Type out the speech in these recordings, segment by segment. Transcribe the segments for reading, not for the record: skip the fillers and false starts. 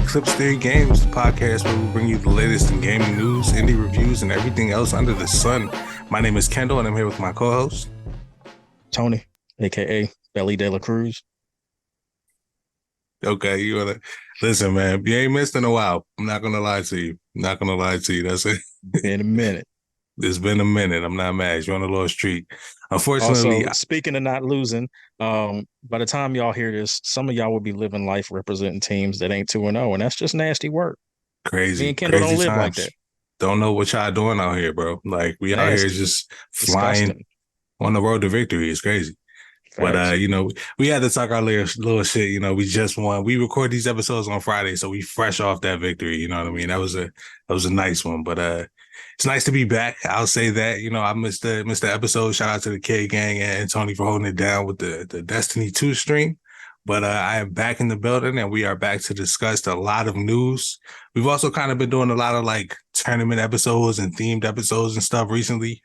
Eclipse Theory Games, the podcast where we bring you the latest in gaming news, indie reviews, and everything else under the sun. My name is Kendall, and I'm here with my co-host, Tony, aka Belly De La Cruz. Okay, you wanna listen, man. You ain't missed in a while. I'm not gonna lie to you. I'm not gonna lie to you. That's it. In a minute. It's been a minute. I'm not mad. You're on a little streak. Unfortunately, Also, speaking of not losing, by the time y'all hear this, some of y'all will be living life representing teams that ain't 2-0, and that's just nasty work. Me crazy, and Kendall crazy don't live like times. that. Don't know what y'all doing out here, bro. Like we out here Nasty, just flying disgusting. on the road to victory. It's crazy. But Facts. we had to talk our little shit. We just won. We record these episodes on Friday, so we fresh off that victory. You know what I mean? That was a nice one. But it's nice to be back. I'll say that. I missed the episode. Shout out to the K Gang and Tony for holding it down with the Destiny 2 stream. But I am back in the building, and we are back to discuss a lot of news. We've also kind of been doing a lot of like tournament episodes and themed episodes and stuff recently.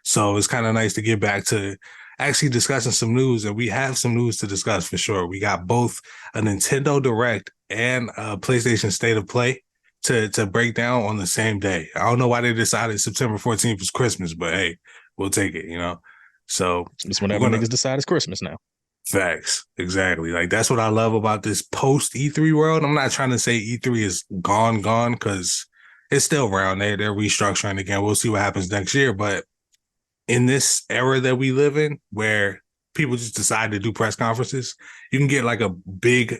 So it's kind of nice to get back to actually discussing some news, and we have some news to discuss for sure. We got both a Nintendo Direct and a PlayStation State of Play to break down on the same day. I don't know why they decided September 14th was Christmas, but hey, we'll take it. So It's we're whenever gonna niggas decide it's Christmas now. facts exactly. Like that's what I love about this post E3 world. I'm not trying to say E3 is gone because it's still around. They're restructuring again. We'll see what happens next year, but in this era that we live in, where people just decide to do press conferences, you can get like a big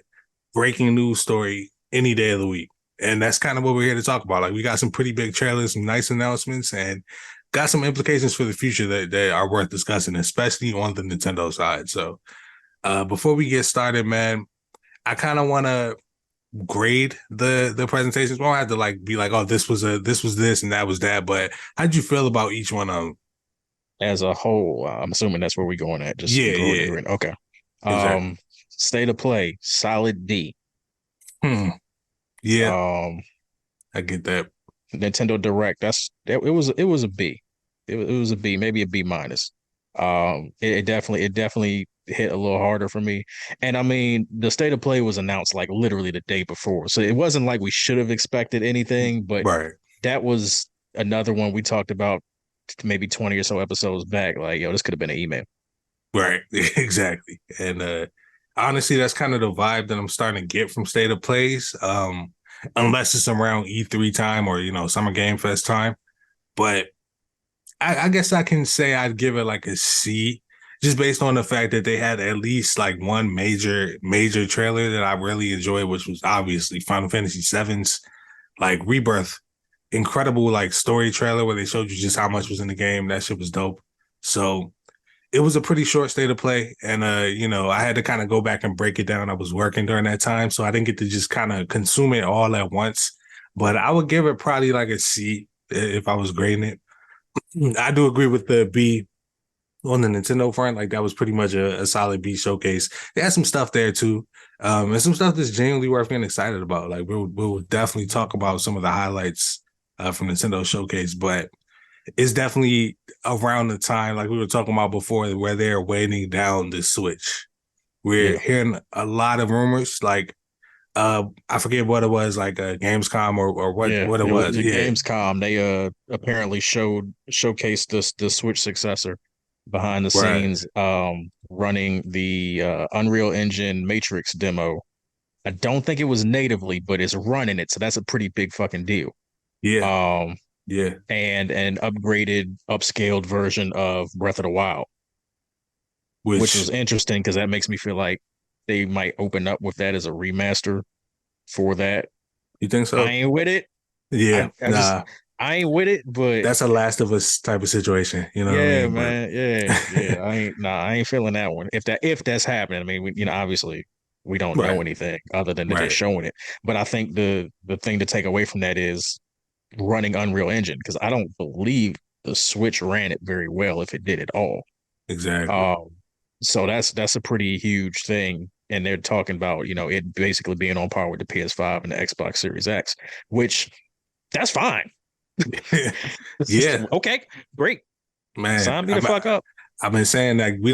breaking news story any day of the week. And that's kind of what we're here to talk about. Like we got some pretty big trailers, some nice announcements, and got some implications for the future that are worth discussing, especially on the Nintendo side. So before we get started, man, I kind of want to grade the presentations. We don't have to like be like, oh, this was this and that was that. But how'd you feel about each one of them? As a whole, I'm assuming that's where we're going at. Just Yeah, growing, yeah, growing. Okay. exactly. State of Play, solid D. Hmm. Yeah, Um, I get that. Nintendo Direct, it was a B. It was a B, maybe a B minus. It definitely hit a little harder for me. And I mean, the State of Play was announced like literally the day before. So it wasn't like we should have expected anything, but Right, that was another one we talked about maybe 20 or so episodes back. Like, yo, this could have been an email. right, exactly. And honestly, that's kind of the vibe that I'm starting to get from State of Plays. Unless it's around E3 time or Summer Game Fest time. But I guess I can say I'd give it like a C, just based on the fact that they had at least like one major trailer that I really enjoyed, which was obviously Final Fantasy VII's like Rebirth. Incredible like story trailer where they showed you just how much was in the game. That shit was dope. So it was a pretty short State of Play, and I had to kind of go back and break it down. I was working during that time, so I didn't get to just kind of consume it all at once. But I would give it probably like a C if I was grading it. I do agree with the B on the Nintendo front. Like that was pretty much a solid B showcase. They had some stuff there too, and some stuff that's genuinely worth getting excited about. Like we'll definitely talk about some of the highlights from Nintendo showcase, but it's definitely around the time like we were talking about before where they're waiting down the Switch. We're Yeah. hearing a lot of rumors like I forget what it was, like Gamescom or what Yeah, what it it was was. the Yeah. Gamescom. They apparently showcased the Switch successor behind the Right. scenes, running the Unreal Engine Matrix demo. I don't think it was natively, but it's running it, so that's a pretty big fucking deal. Yeah. Um, Yeah. and an upgraded, upscaled version of Breath of the Wild, which Which was interesting because that makes me feel like they might open up with that as a remaster for that. you think I so? ain't with it. Yeah. I just Nah. I ain't with it, but That's a Last of Us type of situation. You know what I yeah, mean? But man. Yeah. I ain't feeling that one. If that's happening, I mean, obviously we don't know right. anything other than they're just Right. showing it. But I think the thing to take away from that is running Unreal Engine because I don't believe the Switch ran it very well if it did at all. Exactly. Um, so that's a pretty huge thing. And they're talking about, it basically being on par with the PS5 and the Xbox Series X, which that's fine. It's just Yeah, okay, great. man. Sign me the fuck up. I've been saying that we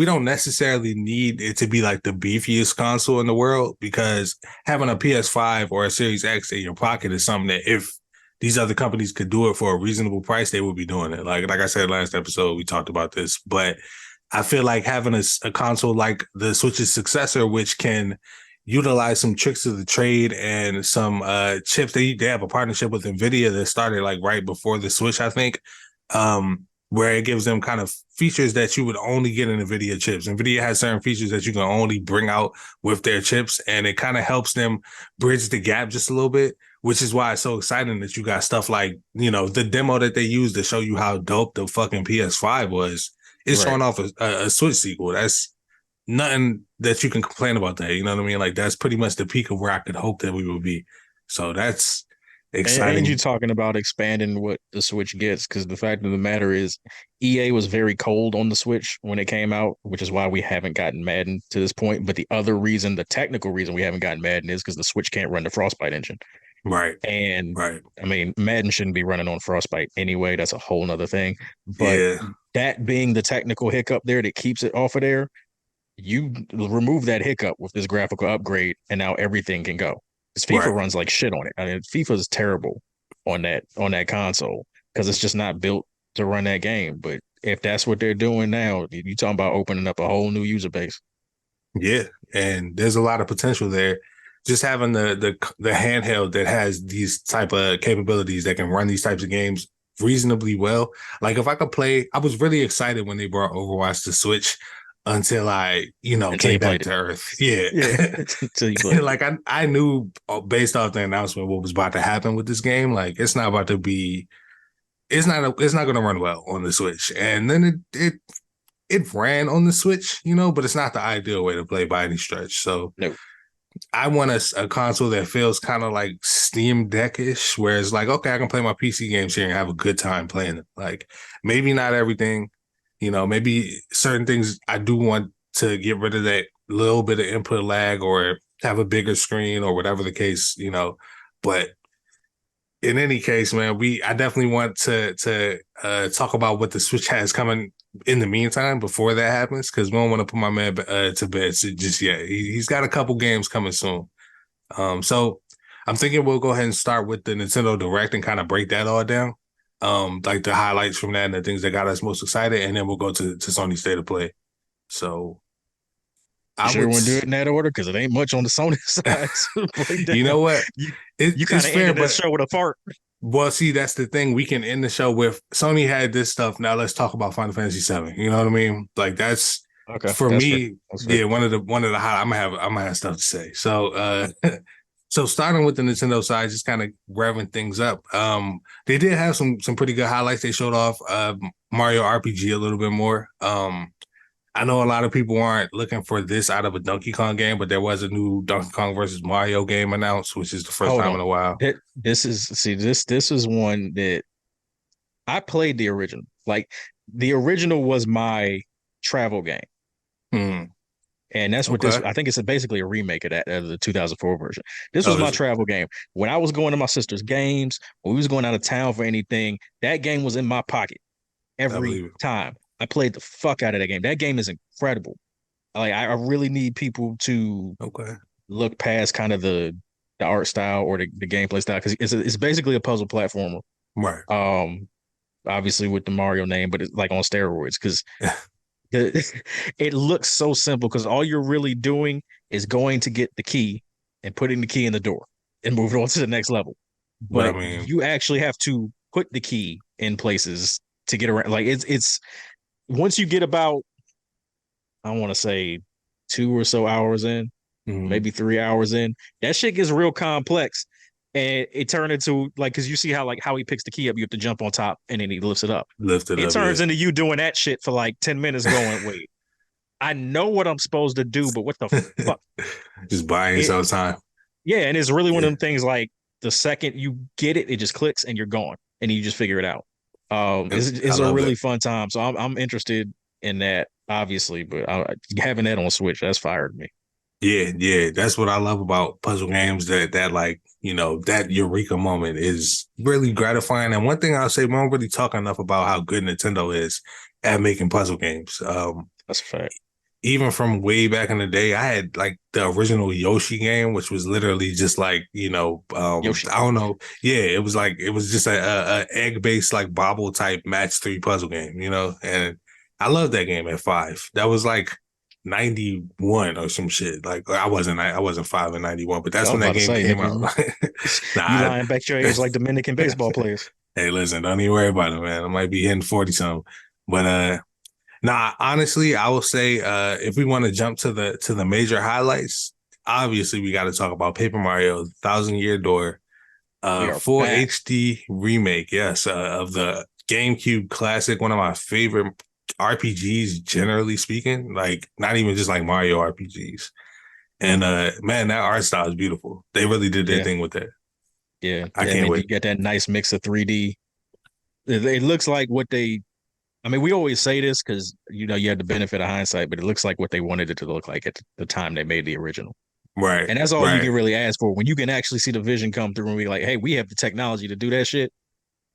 don't necessarily need it to be like the beefiest console in the world, because having a PS5 or a Series X in your pocket is something that if these other companies could do it for a reasonable price, they would be doing it. Like I said last episode, we talked about this, but I feel like having a console like the Switch's successor, which can utilize some tricks of the trade and some chips. They have a partnership with Nvidia that started like right before the Switch, I think. Where it gives them kind of features that you would only get in NVIDIA chips. NVIDIA has certain features that you can only bring out with their chips, and it kind of helps them bridge the gap just a little bit, which is why it's so exciting that you got stuff like, the demo that they used to show you how dope the fucking PS5 was. It's Right. showing off a Switch sequel. That's nothing that you can complain about that. You know what I mean? Like, that's pretty much the peak of where I could hope that we would be. So that's And you exciting. talking about expanding what the Switch gets, because the fact of the matter is, EA was very cold on the Switch when it came out, which is why we haven't gotten Madden to this point. But the other reason, the technical reason we haven't gotten Madden is because the Switch can't run the Frostbite engine. Right. And Right. I mean, Madden shouldn't be running on Frostbite anyway. That's a whole nother thing. But Yeah. that being the technical hiccup there that keeps it off of there, you remove that hiccup with this graphical upgrade, and now everything can go. Because FIFA Right. runs like shit on it. I mean, FIFA is terrible on that console because it's just not built to run that game. But if that's what they're doing now, you talking about opening up a whole new user base. Yeah, and there's a lot of potential there. Just having the handheld that has these type of capabilities that can run these types of games reasonably well. Like, if I could play, I was really excited when they brought Overwatch to Switch until I, Until came you back played it. to Earth. Yeah. Yeah, until you played it. Like, I knew based off the announcement what was about to happen with this game. Like, it's not about to be it's not going to run well on the Switch. And then it ran on the Switch, but it's not the ideal way to play by any stretch. So No, I want a console that feels kind of like Steam Deck-ish, where it's like, okay, I can play my PC games here and have a good time playing it. Like, maybe not everything, maybe certain things I do want to get rid of that little bit of input lag or have a bigger screen or whatever the case, but in any case, man, I definitely want to talk about what the Switch has coming in the meantime before that happens, because we don't want to put my man to bed just yet. He's got a couple games coming soon. So I'm thinking we'll go ahead and start with the Nintendo Direct and kind of break that all down. Like the highlights from that and the things that got us most excited, and then we'll go to Sony State of Play. So you I sure would, want to do it in that order? Because it ain't much on the Sony side to break you know down. what? You you It's kind of fair, ended that but show with a fart. well, see, that's the thing. We can end the show with Sony had this stuff. Now let's talk about Final Fantasy VII. You know what I mean? Like, that's Okay, for that's fair. me. That's fair. Yeah, one of the high. I'm gonna have stuff to say. So so starting with the Nintendo side, just kind of revving things up. They did have some pretty good highlights. They showed off Mario RPG a little bit more. I know a lot of people aren't looking for this out of a Donkey Kong game, but there was a new Donkey Kong versus Mario game announced, which is the first Hold time on. in a while. This is one that I played the original. Like the original was my travel game. Hmm. And that's what this Okay. I think it's basically a remake of that of the 2004 version. This was Oh, my is it? travel game. When I was going to my sister's games, when we was going out of town for anything, that game was in my pocket I every believe it. time. I played the fuck out of that game. That game is incredible. Like I really need people to Okay. look past kind of the art style or the gameplay style because it's basically a puzzle platformer. Right. Um, obviously with the Mario name, but it's like on steroids because it looks so simple because all you're really doing is going to get the key and putting the key in the door and move it on to the next level. But I But mean, you actually have to put the key in places to get around. Like it's once you get about I want to say 2 or so hours in, mhm, maybe 3 hours in, that shit gets real complex. And it turned into like because you see how he picks the key up, you have to jump on top and then he lifts it up. lift it It up. turns Yeah. into you doing that shit for like 10 minutes going, wait, I know what I'm supposed to do, but what the fuck? Just buying It, yourself time. yeah, and it's really one of Yeah. them things like the second you get it, it just clicks and you're gone, and you just figure it out. I It's a love really it. fun time. So I'm interested in that, obviously, but having that on Switch that's fired me. Yeah, yeah. That's what I love about puzzle games. That like, that eureka moment is really gratifying. And one thing I'll say, we don't really talk enough about how good Nintendo is at making puzzle games. That's a fact. Even from way back in the day, I had like the original Yoshi game, which was literally just like, Yoshi. I don't know. Yeah, it was just a egg based like bobble type match three puzzle game, and I loved that game at 5. That was like 91 or some shit. Like I wasn't 5 in 91, but I that's was when that about to game say, came out. nigga, you Nah, lying back your age like Dominican baseball players. hey, listen, don't even worry about it, man. I might be hitting 40 something. But nah, honestly, I will say if we want to jump to the major highlights, obviously we got to talk about Paper Mario Thousand Year Door, We are full back. HD remake, yes, of the GameCube classic, one of my favorite RPGs, generally speaking, like not even just like Mario RPGs. And man, that art style is beautiful. They really did their Yeah, thing with that. yeah. I I can't mean, wait. you get that nice mix of 3D. It looks like what they. I mean, we always say this because you have the benefit of hindsight, but it looks like what they wanted it to look like at the time they made the original. Right, And that's all you right. can really ask for. When you can actually see the vision come through and be like, hey, we have the technology to do that shit,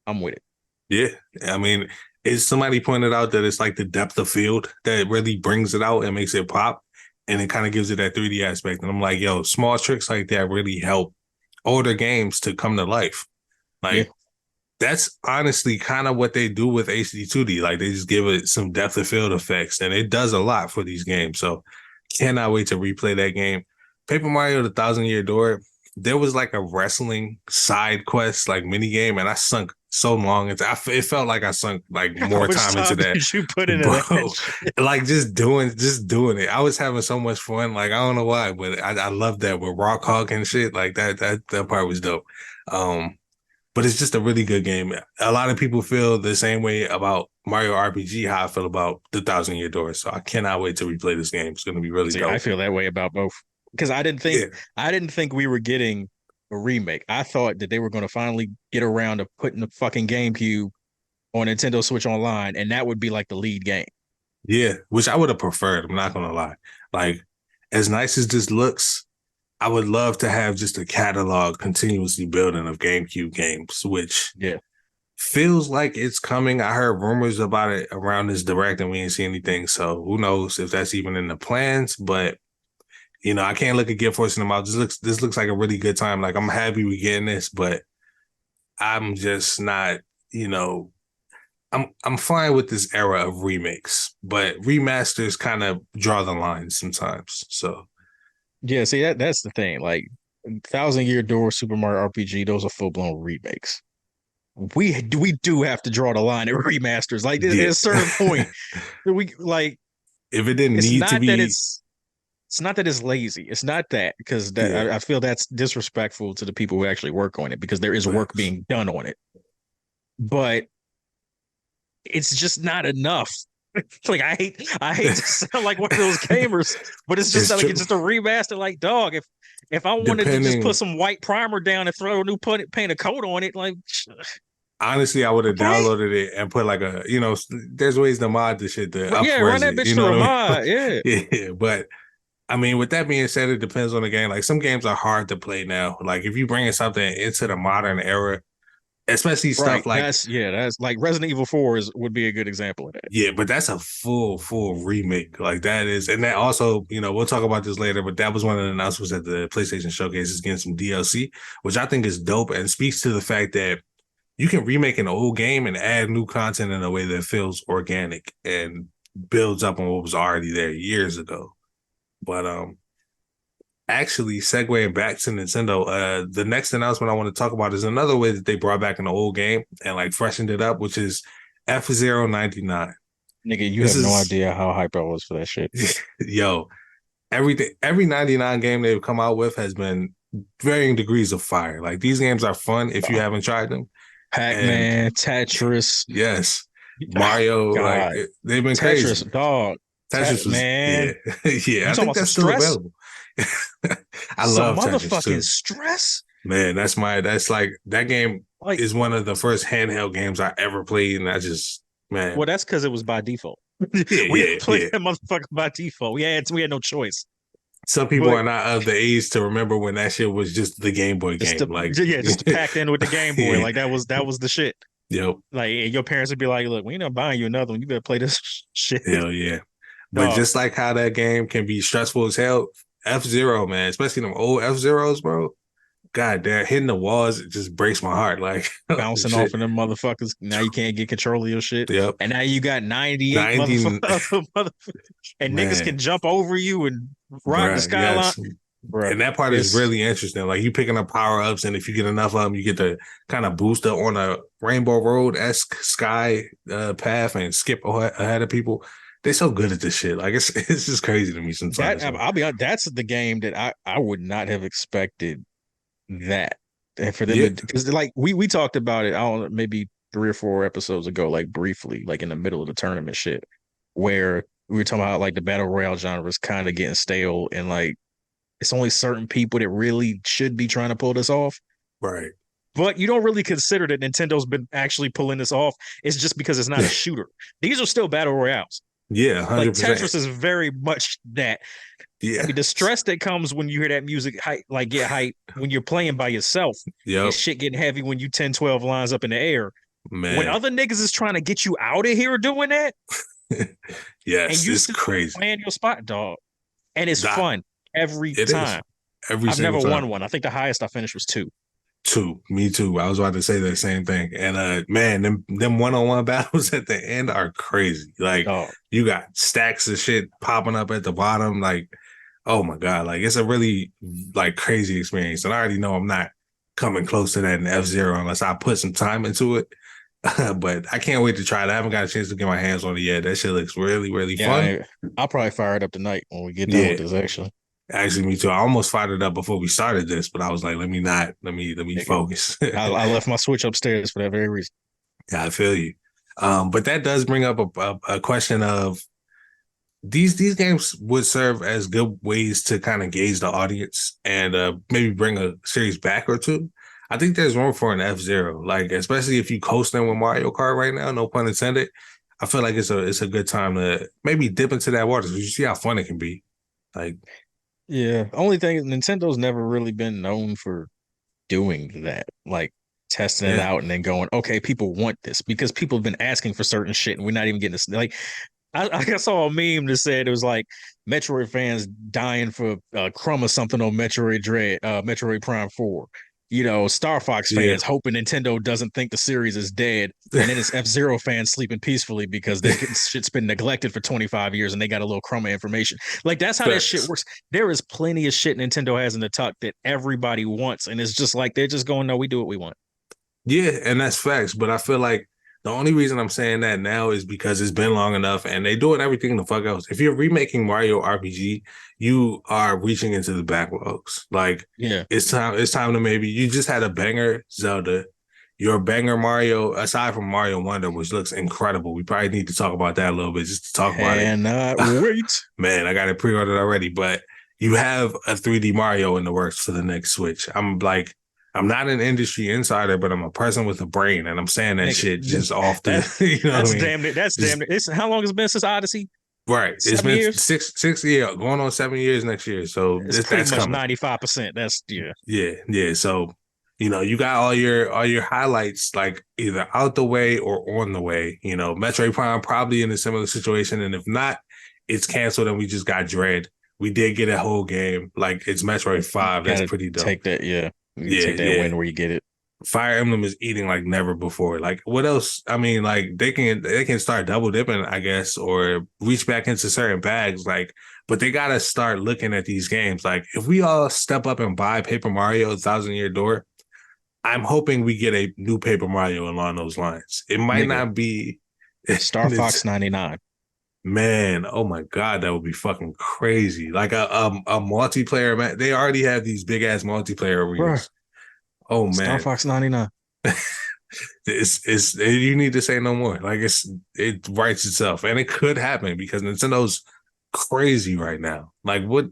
I'm with it. Yeah, I mean, is somebody pointed out that it's like the depth of field that really brings it out and makes it pop, and it kind of gives it that 3D aspect. And I'm like, yo, small tricks like that really help older games to come to life. Yeah. Like that's honestly kind of what they do with HD2D. Like they just give it some depth of field effects, and it does a lot for these games. So cannot wait to replay that game. Paper Mario: The Thousand Year Door. There was like a wrestling side quest like mini game, and I sunk so long into. It felt like I sunk like How more much time into time that, did you put into that bro. shit? Like just doing it. I was having so much fun. Like I don't know why, but I love that with Rock Hog and shit. Like that part was dope. Um, but it's just a really good game. A lot of people feel the same way about Mario RPG, how I feel about the Thousand Year Door. So I cannot wait to replay this game. It's going to be really See, I dope. feel that way about both because Yeah, I didn't think we were getting a remake. I thought that they were going to finally get around to putting the fucking GameCube on Nintendo Switch Online, and that would be like the lead game. yeah, which I would have preferred. I'm not going to lie. Like, as nice as this looks, I would love to have just a catalog continuously building of GameCube games, which Yeah, feels like it's coming. I heard rumors about it around this direct, and we didn't see anything. So who knows if that's even in the plans? But I can't look at gift horse in the mouth. This looks like a really good time. Like I'm happy we getting this, but I'm just not, you know, I'm fine with this era of remakes, but remasters kind of draw the line sometimes. So yeah. See that's the thing. Like Thousand Year Door, Super Mario RPG, those are full blown remakes. We do have to draw the line at remasters. Like at yeah. a certain point, we like If it didn't it's need to not that be, it's not that it's lazy. It's not that because that yeah, I feel that's disrespectful to the people who actually work on it because there is work facts. being done on it. But it's just not enough. Like I hate to sound like one of those gamers, but it's just It's not like true. it's just a remaster. Like dog, if I wanted to just put Depending, some white primer down and throw a new paint a coat on it, like honestly, I would have okay, downloaded it and put like there's ways to mod the shit to up yeah, run res that it. bitch You through know a what I mod, yeah, mean? Yeah, but I mean, with that being said, it depends on the game. Like some games are hard to play now. Like if you bringing something into the modern era, especially stuff right. like That's like Resident Evil 4 would be a good example of that. yeah, but that's a full remake. Like that is, and that also, we'll talk about this later. But that was one of the announcements at the PlayStation Showcase is getting some DLC, which I think is dope and speaks to the fact that you can remake an old game and add new content in a way that feels organic and builds up on what was already there years ago. But actually segueing back to Nintendo, the next announcement I want to talk about is another way that they brought back an old game and like freshened it up, which is F-Zero 99. Nigga, you This have no is idea how hype I was for that shit. yo, every 99 game they've come out with has been varying degrees of fire. Like these games are fun if you Oh, haven't tried them. And Pac-Man, Tetris, yes, oh, Mario, like God, they've been crazy. Tetris, dog, Tetris was yeah, man. yeah. You I talking think about some that's still stress? available. I Some love Tetris motherfucking too. stress? Man, that's like that game Like, is one of the first handheld games I ever played, and I just well, man, that's because it was by default. yeah, We yeah, played yeah. that motherfucker by default. We had no choice. Some people But are not of the age to remember when that shit was just the Game Boy just game. to Like, yeah, just to pack in with the Game Boy. yeah, Like that was the shit. Yep. Like your parents would be like, "Look, we ain't not buying you another one. You better play this shit, Hell yeah. But dog." just like how that game can be stressful as hell, F-Zero, man, especially them old F-Zeros, bro. God damn, hitting the walls, it just breaks my heart. Like Bouncing shit. off of them motherfuckers. Now you can't get control of your shit. Yep. And now you got 98 90, motherfuckers, and niggas man, can jump over you and rock the bruh, skyline. yes. Bruh, And that part is it's really interesting. Like you picking up power ups, and if you get enough of them, you get to kind of boost up on a Rainbow Road esque sky path and skip ahead of people. They're so good at this shit. Like it's just crazy to me that sometimes. So, I'll be honest, that's the game that I would not have expected that. And for them yeah, to, because like we talked about it, I don't know, maybe 3 or 4 episodes ago, like briefly, like in the middle of the tournament shit, where we were talking about like the battle royale genre is kind of getting stale, and like it's only certain people that really should be trying to pull this off. right. But you don't really consider that Nintendo's been actually pulling this off. It's just because it's not a shooter. These are still battle royales. Yeah, Like 100%. Tetris is very much that. I Yeah. mean, the stress that comes when you hear that music like get hype when you're playing by yourself and Yep, shit getting heavy when you 10, 12 lines up in the air. When man. other niggas is trying to get you out of here doing that, and Yes, you it's still crazy. playing your spot, dog. And it's That fun every it is time. every I've single never time. won one. I think the highest I finished was two. Two, me too. I was about to say the same thing. And man, them one-on-one battles at the end are crazy. Like Dog. you got stacks of shit popping up at the bottom. Like, oh my God. Like it's a really like crazy experience. And I already know I'm not coming close to that in F-Zero unless I put some time into it. But I can't wait to try it. I haven't got a chance to get my hands on it yet. That shit looks really, really fun. Yeah, I'll probably fire it up tonight when we get done with Yeah. this, actually. Actually, me too. I almost fired it up before we started this, but I was like, let me not, let me Nigga. focus. I left my Switch upstairs for that very reason. Yeah, I feel you. But that does bring up a question of these games would serve as good ways to kind of gauge the audience and maybe bring a series back or two. I think there's room for an F-Zero, like especially if you coasting with Mario Kart right now, no pun intended. I feel like it's a good time to maybe dip into that water because you see how fun it can be. Like, Yeah. Only thing is Nintendo's never really been known for doing that, like testing it yeah, out and then going, okay, people want this because people have been asking for certain shit and we're not even getting this. Like, I saw a meme that said it was like Metroid fans dying for a crumb or something on Metroid Prime 4. You know, Star Fox yeah. fans hoping Nintendo doesn't think the series is dead. And then it's F-Zero fans sleeping peacefully because their shit's been neglected for 25 years and they got a little crumb of information. Like, that's how that shit Facts. works. There is plenty of shit Nintendo has in the tuck that everybody wants. And it's just like, they're just going, no, we do what we want. Yeah, and that's facts. But I feel like the only reason I'm saying that now is because it's been long enough and they doing everything the fuck else. If you're remaking Mario RPG, you are reaching into the backlogs. Like Yeah. it's time to maybe you just had a banger Zelda. Your banger Mario, aside from Mario Wonder, which looks incredible. We probably need to talk about that a little bit just to talk about it. Cannot wait. Man, I got it pre-ordered already, but you have a 3D Mario in the works for the next Switch. I'm not an industry insider, but I'm a person with a brain, and I'm saying that Nigga, shit just off the, that, you know what I that's mean? damn it. That's Just damn it. It's how long has it been since Odyssey? right. It's 7 been years? six years, going on 7 years next year, so It's pretty that's much coming. 95%. That's yeah. Yeah, yeah. So you got all your highlights like either out the way or on the way. You know, Metroid Prime probably in a similar situation, and if not, it's canceled, and we just got Dread. We did get a whole game, like it's Metroid You 5. That's gotta pretty dope. take that, yeah. You Yeah, take that yeah. win where you get it. Fire Emblem is eating like never before. Like what else? I mean, like they can start double dipping, I guess, or reach back into certain bags. Like, but they gotta start looking at these games. Like, if we all step up and buy Paper Mario: Thousand Year Door, I'm hoping we get a new Paper Mario along those lines. It might Nigga, not be. Star It's Fox 99. man, oh my god, that would be fucking crazy. Like a multiplayer man. They already have these big ass multiplayer Bruh, arenas. Oh Star man, Fox 99. it's you need to say no more. Like it writes itself, and it could happen because Nintendo's crazy right now. Like what?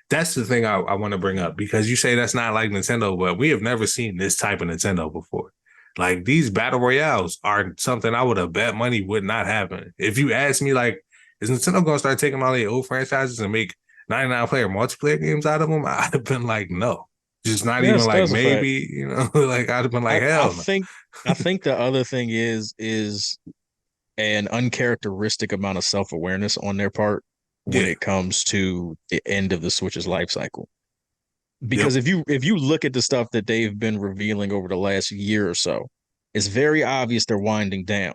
That's the thing I want to bring up because you say that's not like Nintendo, but we have never seen this type of Nintendo before. Like these battle royales are something I would have bet money would not happen. If you ask me, like, is Nintendo gonna start taking all the old franchises and make 99 player multiplayer games out of them? I'd have been like, no. Just not even Yes, like that's a fact. maybe, like I'd have been like, I hell no. think I think the other thing is an uncharacteristic amount of self-awareness on their part when Yeah. it comes to the end of the Switch's life cycle. Yep. Because if you look at the stuff that they've been revealing over the last year or so, it's very obvious they're winding down.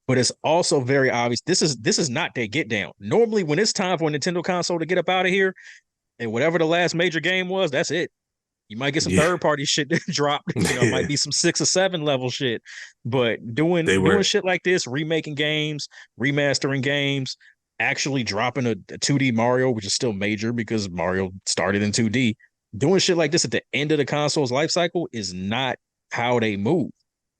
But it's also very obvious this is not their get down. Normally, when it's time for a Nintendo console to get up out of here, and whatever the last major game was, that's it. You might get some Yeah. third party shit dropped. It might Yeah. be some 6 or 7 level shit. But They doing were. shit like this, remaking games, remastering games, actually dropping a 2D Mario, which is still major because Mario started in 2D. Doing shit like this at the end of the console's life cycle is not how they move.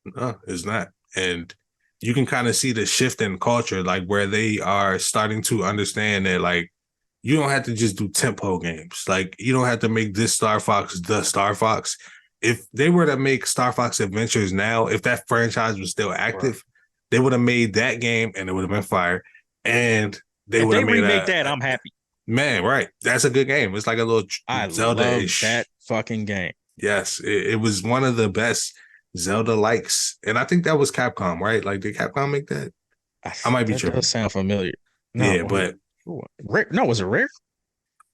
No, it's not. And you can kind of see the shift in culture, like where they are starting to understand that, like, you don't have to just do tempo games. Like, you don't have to make this Star Fox the Star Fox. If they were to make Star Fox Adventures now, if that franchise was still Right. active, they would have made that game and it would have been fire. And they If would they have made remake that, I'm happy. man, right. That's a good game. It's like a little I love that Zelda-ish. fucking game. Yes, it was one of the best Zelda likes, and I think that was Capcom, right? Like, did Capcom make that? I might be That does tripping. sound familiar. No, Yeah, wait. but Rare? No, was it rare?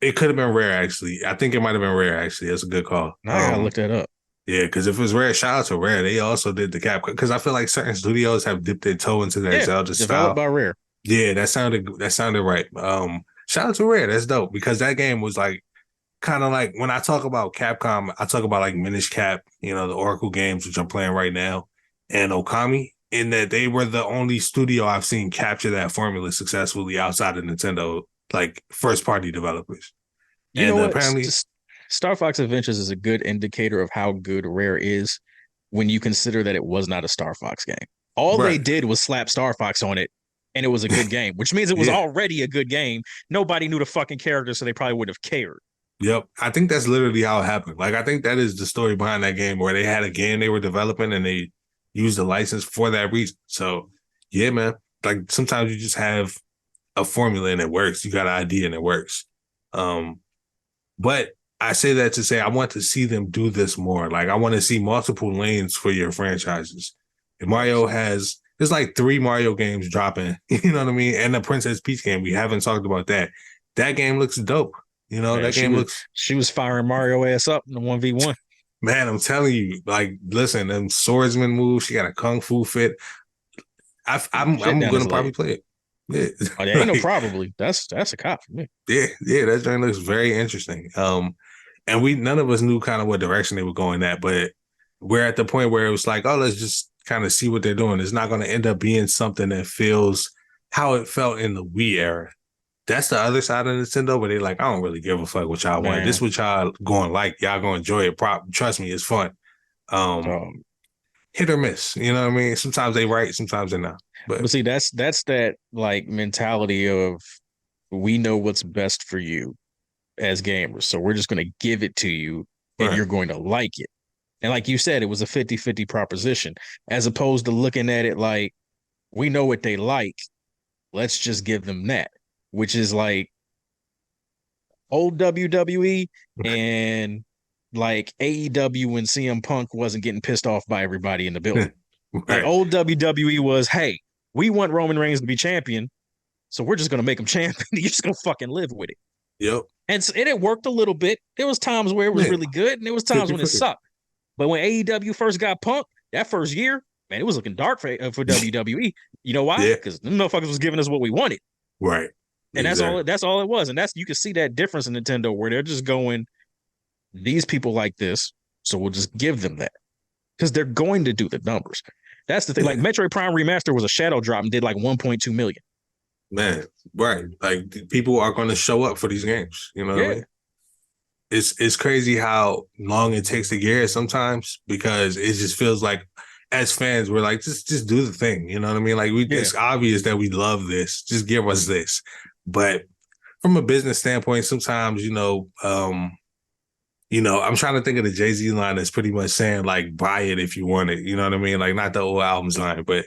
it could have been Rare actually. I think it might have been Rare actually. That's a good call. Now I gotta look that up. Yeah, because if it was Rare, shout out to Rare. They also did the Capcom because I feel like certain studios have dipped their toe into that Yeah, Zelda developed style. by Rare. Yeah, that sounded right. Shout out to Rare. That's dope because that game was like kind of like when I talk about Capcom, I talk about like Minish Cap, the Oracle games, which I'm playing right now, and Okami, in that they were the only studio I've seen capture that formula successfully outside of Nintendo, like first party developers. You know And what? apparently, Star Fox Adventures is a good indicator of how good Rare is when you consider that it was not a Star Fox game. All they right. did was slap Star Fox on it, and it was a good game, which means it was Yeah. already a good game. Nobody knew the fucking character, so they probably wouldn't have cared. Yep. I think that's literally how it happened. Like, I think that is the story behind that game where they had a game they were developing and they used the license for that reason. So, yeah, man. Like, sometimes you just have a formula and it works. You got an idea and it works. Um, but I say that to say I want to see them do this more. Like I want to see multiple lanes for your franchises. If Mario has there's like 3 Mario games dropping, you know what I mean? And the Princess Peach game. We haven't talked about that. That game looks dope. Man, That she game was looks she was firing Mario ass up in the 1v1. man, I'm telling you, like, listen, them swordsman moves, she got a kung fu fit. Shit I'm down his gonna probably leg. play it. Yeah. Oh, there ain't no like, probably. That's a cop for me. yeah, that joint looks very interesting. And we none of us knew kind of what direction they were going at, but we're at the point where it was like, oh, let's just kind of see what they're doing. It's not going to end up being something that feels how it felt in the Wii era. That's the other side of Nintendo, where they're like, I don't really give a fuck what y'all want. This Man, what y'all going like. Y'all gonna enjoy it. Trust me, it's fun. Um, um, hit or miss. You know what I mean? Sometimes they right, sometimes they're not. But but see, that's that like mentality of we know what's best for you as gamers. So we're just going to give it to you and right, you're going to like it. And like you said, it was a 50-50 proposition, as opposed to looking at it like we know what they like. Let's just give them that, which is like old WWE and like AEW when CM Punk wasn't getting pissed off by everybody in the building. Like right. old WWE was, hey, we want Roman Reigns to be champion, so we're just gonna make him champion. You're just gonna fucking live with it. Yep. And it worked a little bit. There was times where it was Yeah. really good, and there was times when it 50-50. sucked. But when AEW first got Punk, that first year, man, it was looking dark for WWE. You know why? Yeah. Because them motherfuckers was giving us what we wanted, Right. and that's all. Exactly. That's all it was. And that's you can see that difference in Nintendo where they're just going, these people like this, so we'll just give them that because they're going to do the numbers. That's the thing. Like Yeah. Metroid Prime Remaster was a shadow drop and did like 1.2 million. Man, right. Like people are going to show up for these games. You know what I Yeah, mean? It's crazy how long it takes to get here sometimes because it just feels like as fans we're like just do the thing. You know what I mean? Like yeah, it's obvious that we love this. Just give us this. But from a business standpoint, sometimes I'm trying to think of the Jay-Z line that's pretty much saying like buy it if you want it. You know what I mean? Like not the old albums line, but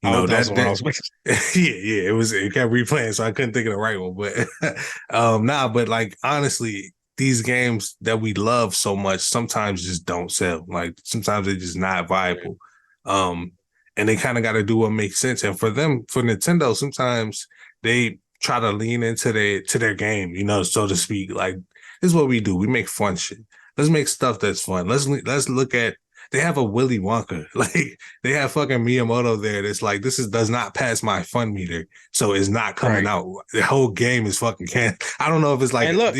that was the one I that was making. yeah, it kept replaying, so I couldn't think of the right one. But but like honestly, these games that we love so much sometimes just don't sell. Like sometimes they're just not viable. Um, and they kind of got to do what makes sense. And for them, for Nintendo, sometimes they try to lean into their game, so to speak. Like this is what we do. We make fun shit. Let's make stuff that's fun. Let's look at. They have a Willy Wonka. Like they have fucking Miyamoto there. That's like does not pass my fun meter, so it's not coming Right. out. The whole game is fucking can. I don't know if it's like And look,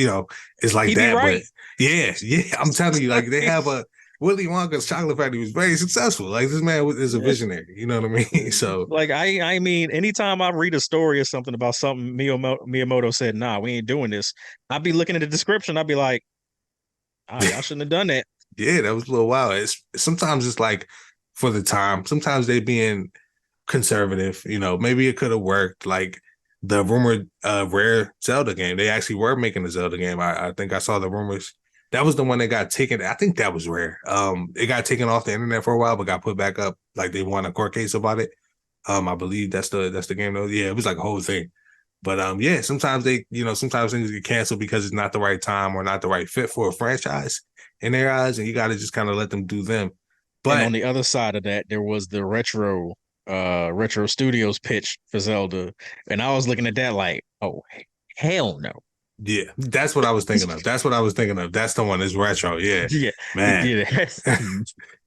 it's like he be that, but right. yeah, yeah. I'm telling you, like they have a Willy Wonka's chocolate factory was very successful. Like this man is a visionary. You know what I mean? So Like I mean, anytime I read a story or something about something Miyamoto said, nah, we ain't doing this. I'd be looking at the description. I'd be like, ah, y'all shouldn't have done that. yeah, that was a little wild. It's sometimes it's like for the time. Sometimes they being conservative. Maybe it could have worked. Like the rumored rare Zelda game. They actually were making a Zelda game. I think I saw the rumors. That was the one that got taken. I think that was rare. It got taken off the internet for a while, but got put back up. Like they won a court case about it. I believe that's the game though. Yeah, it was like a whole thing. But yeah, sometimes sometimes things get canceled because it's not the right time or not the right fit for a franchise in their eyes, and you got to just kind of let them do them. And But on the other side of that, there was the retro studios pitch for Zelda. And I was looking at that like, oh hell no. yeah, that's what I was thinking of. That's what I was thinking of. That's the one. It's retro. Yeah, Yeah. man. Yeah.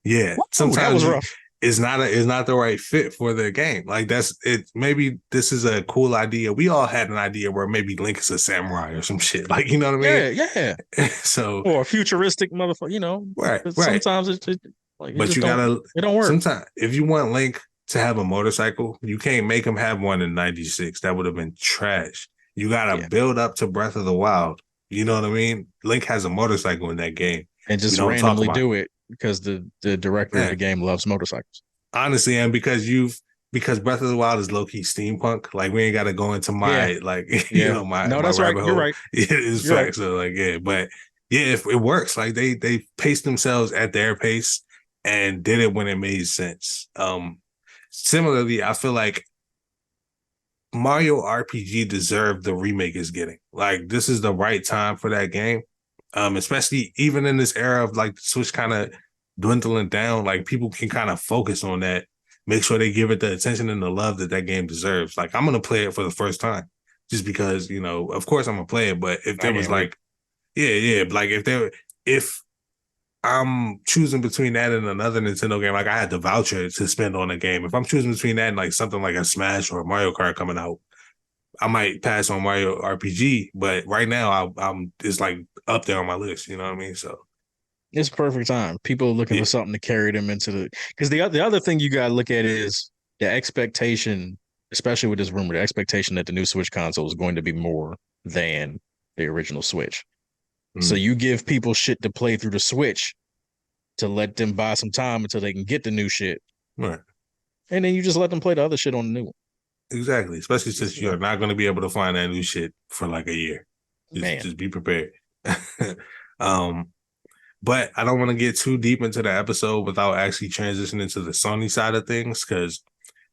Yeah. Woo, that was Sometimes rough. it's not the right fit for the game. Like that's it. Maybe this is a cool idea. We all had an idea where maybe Link is a samurai or some shit. Like you know what I Yeah, yeah. mean? So Or a futuristic motherfucker, right, but right. sometimes like it But just you don't gotta it don't work. sometimes if you want Link to have a motorcycle, you can't make him have one in '96. That would have been trash. You gotta Yeah. build up to Breath of the Wild. You know what I mean? Link has a motorcycle in that game. And We just don't talk randomly about do it because the director of yeah. the game loves motorcycles. Honestly, and because Breath of the Wild is low key steampunk, like we ain't gotta go into Yeah, my like yeah. my No, my that's right. rabbit You're hole. right. It is You're right. facts. So like yeah, but yeah, if it works, like they paced themselves at their pace and did it when it made sense. Similarly, I feel like Mario RPG deserved the remake it's getting. Like this is the right time for that game. Especially even in this era of like the Switch kind of dwindling down, like people can kind of focus on that, make sure they give it the attention and the love that that game deserves. Like I'm gonna play it for the first time, just because of course I'm gonna play it. But if I there was can't wait. like, yeah, like if I'm choosing between that and another Nintendo game, like I had the voucher to spend on a game. If I'm choosing between that and like something like a Smash or a Mario Kart coming out, I might pass on Mario RPG, but right now I'm it's like up there on my list. You know what I mean? So It's perfect time. People are looking yeah, for something to carry them into because the other thing you gotta look at is the expectation, especially with this rumor, the expectation that the new Switch console is going to be more than the original Switch. So mm, you give people shit to play through the Switch to let them buy some time until they can get the new shit. right, And then you just let them play the other shit on the new one. exactly. Especially since you're So, not going to be able to find that new shit for like a year. Just man. just be prepared. um, but I don't want to get too deep into the episode without actually transitioning to the Sony side of things because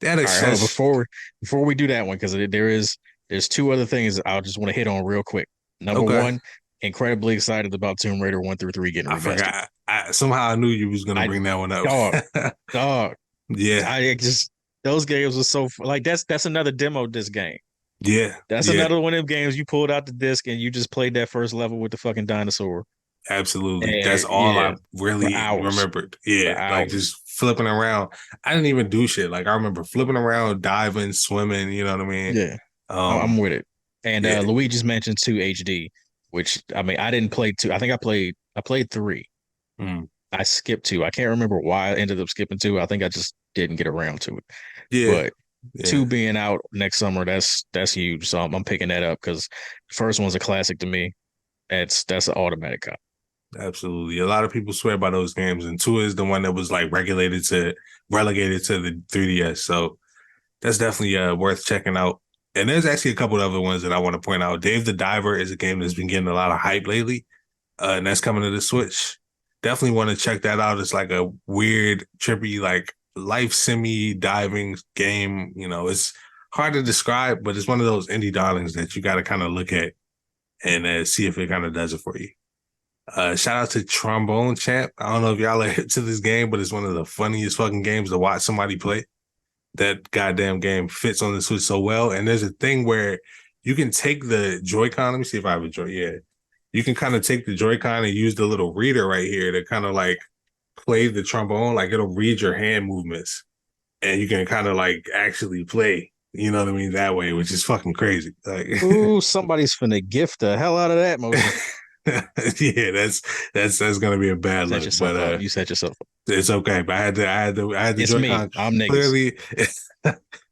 that All right, hold on. access. Before we do that one, because there's two other things I just want to hit on real quick. Number Okay, one, incredibly excited about Tomb Raider 1 through 3 getting I remastered. forgot. Somehow I knew you was going to I bring that one up. dog, dog. Yeah, I just those games were so like that's another demo disc game. yeah, That's yeah. another one of them games you pulled out the disc and you just played that first level with the fucking dinosaur. Absolutely. That's And all I yeah, for really hours. remembered. For Yeah. Like hours. just flipping around. I didn't even do shit. Like I remember flipping around, diving, swimming, you know what I mean? Yeah. I'm Um, with it. And yeah. Luigi's mentioned 2 HD, which I mean I didn't play 2. I think I played 3. Mm. I skipped 2. I can't remember why I ended up skipping 2. I think I just didn't get around to it. Yeah. But Yeah. 2 being out next summer, that's huge. So I'm picking that up because the first one's a classic to me. That's an automatic cop. Absolutely. A lot of people swear by those games, and two is the one that was like relegated to the 3DS. So that's definitely worth checking out. And there's actually a couple of other ones that I want to point out. Dave the Diver is a game that's been getting a lot of hype lately, and that's coming to the Switch. Definitely want to check that out. It's like a weird, trippy, like life simi diving game. It's hard to describe, but it's one of those indie darlings that you got to kind of look at and see if it kind of does it for you. Shout out to Trombone Champ. I don't know if y'all are hip to this game, but it's one of the funniest fucking games to watch somebody play. That goddamn game fits on the Switch so well. And there's a thing where you can take the Joy-Con. Let me see if I have a Joy. Yeah. You can kind of take the Joy-Con and use the little reader right here to kind of like play the trombone. Like it'll read your hand movements and you can kind of like actually play, you know what I mean, that way, which is fucking crazy. Like Ooh, somebody's finna gift the hell out of that motion. yeah, that's gonna be a bad Set look, but yourself up. You set yourself up. it's okay. But I had the It's me. Joy-Con I'm niggas. clearly.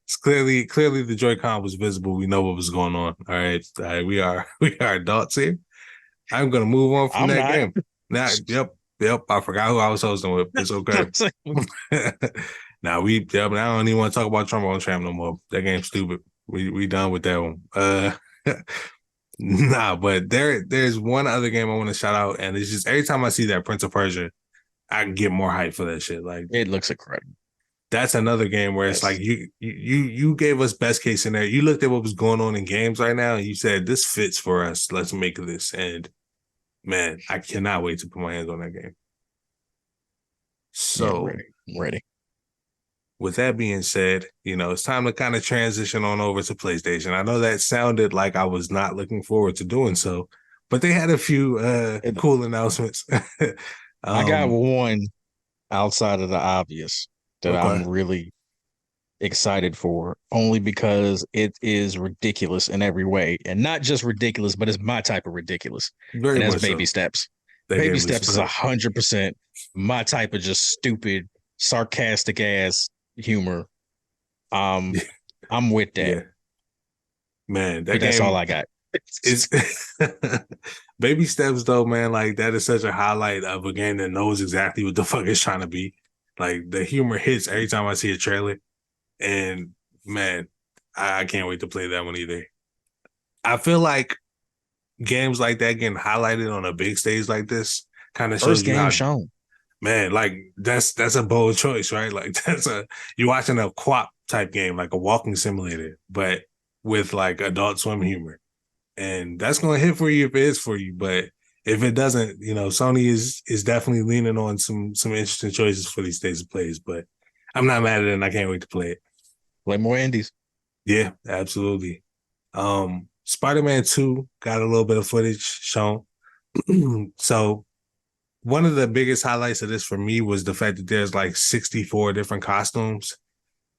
It's clearly the Joy-Con was visible. We know what was going on. All right, we are adults here. I'm gonna move on from I'm that not. game. Now, yep. I forgot who I was hosting with. It's okay. Now I don't even want to talk about Trombone Tramp no more. That game's stupid. We done with that one. Nah, but there's one other game I want to shout out, and it's just every time I see that Prince of Persia, I get more hype for that shit. Like It looks incredible. that's another game where it's like Yes. you gave us best case scenario. You looked at what was going on in games right now, and you said this fits for us. Let's make this. And man, I cannot wait to put my hands on that game. Yeah, I'm So ready. I'm ready. with that being said, it's time to kind of transition on over to PlayStation. I know that sounded like I was not looking forward to doing so, but they had a few It- cool announcements. I got um, one outside of the obvious that okay, I'm really excited for, only because it is ridiculous in every way. And not just ridiculous, but it's my type of ridiculous. very And that's much baby so. steps. That Baby game looks steps is incredible. 100% my type of just stupid, sarcastic ass humor. Um, I'm with that, Yeah, man, that but that's all game I got. is baby steps though, man. Like that is such a highlight of a game that knows exactly what the fuck it's trying to be. Like the humor hits every time I see a trailer, and man, I can't wait to play that one either. I feel like games like that getting highlighted on a big stage like this kind of First shows you game how, shown. man, like that's a bold choice, right? Like you're watching a co-op type game, like a walking simulator, but with like Adult Swim humor. And that's going to hit for you if it is for you. But if it doesn't, Sony is definitely leaning on some interesting choices for these days of plays. But I'm not mad at it, and I can't wait to play it. Play more indies. Yeah, absolutely. Spider-Man 2 got a little bit of footage shown. So one of the biggest highlights of this for me was the fact that there's like 64 different costumes.